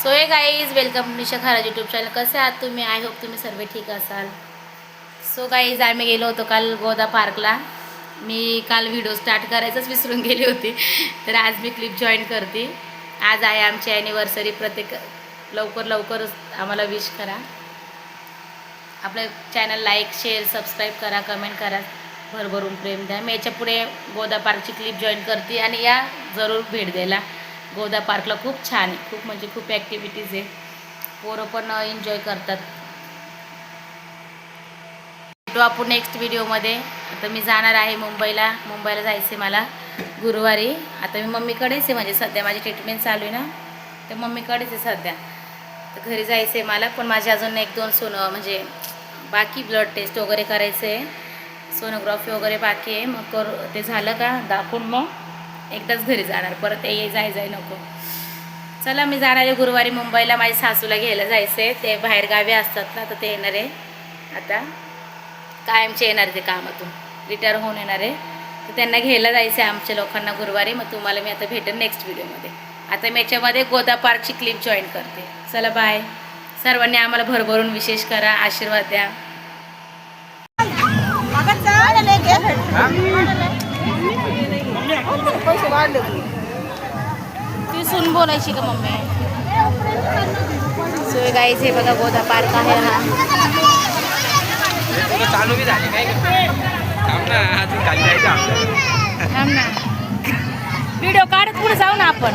So हे guys welcome निशा खराज YouTube channel. कसे आहात तुम्ही? आय होप तुम्ही सर्व ठीक असाल. सो गाईज आम्ही गेलो होतो काल गोदा पार्कला. मी काल व्हिडिओ स्टार्ट करायचंच विसरून गेली होती, तर आज मी क्लिप जॉईन करते. आज आहे आमची ॲनिव्हर्सरी. प्रत्येक लवकर आम्हाला विश करा. आपलं चॅनल लाईक शेअर सबस्क्राईब करा, कमेंट करा, भरभरून प्रेम द्या. मी याच्या पुढे गोदा पार्कची क्लिप जॉईन करते आणि या जरूर भेट द्यायला. गोदा पार्कला खूप छान आहे, खूप म्हणजे खूप ॲक्टिव्हिटीज आहे. पोरं पण एन्जॉय करतात. भेटू आपण नेक्स्ट व्हिडिओमध्ये. आता मी जाणार आहे मुंबईला जायचं आहे मला गुरुवारी. आता मी मम्मीकडेच आहे, म्हणजे सध्या माझी ट्रीटमेंट चालू आहे ना, तर मम्मीकडेच आहे सध्या. तर घरी जायचं आहे मला, पण माझे अजून 1-2 म्हणजे बाकी ब्लड टेस्ट वगैरे करायचं आहे, सोनोग्राफी वगैरे बाकी आहे. मग ते झालं का दाखवून मग एकदाच घरी जाणार, परत जाय नको. चला मी जाणार आहे गुरुवारी मुंबईला. माझ्या सासूला घ्यायला जायचं आहे. ते बाहेर गावी असतात ना, तर ते येणार आहे. आता कायमचे येणार ते कामातून रिटायर होऊन येणार आहे, तर त्यांना घ्यायला जायचं आहे आमच्या लोकांना गुरुवारी. मग तुम्हाला मी आता भेटेन नेक्स्ट व्हिडिओमध्ये. आता मी याच्यामध्ये गोदा पार्कची क्लिप जॉईन करते. चला बाय. सर्वांनी आम्हाला भरभरून विशेष करा, आशीर्वाद द्या. ती सून बोलायची का मम्मी? सोय गाईच हे बघा गोदा पार्क आहे हा. चालू बी झाली काय? थांब ना, अजून खाली जायचं आपल्याला. थांब ना, व्हिडिओ काढत पुढे जाऊ ना आपण.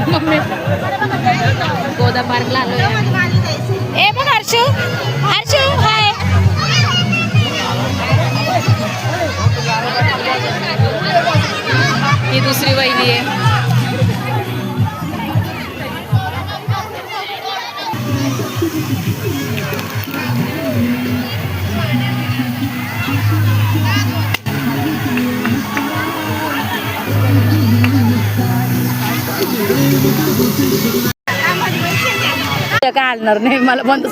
मम्मी गोदा पार्कला आलोय. ए बघ हर्षू, हाय. ही दुसरी वहिनी आहे. काय हलणार नाही मला बंद.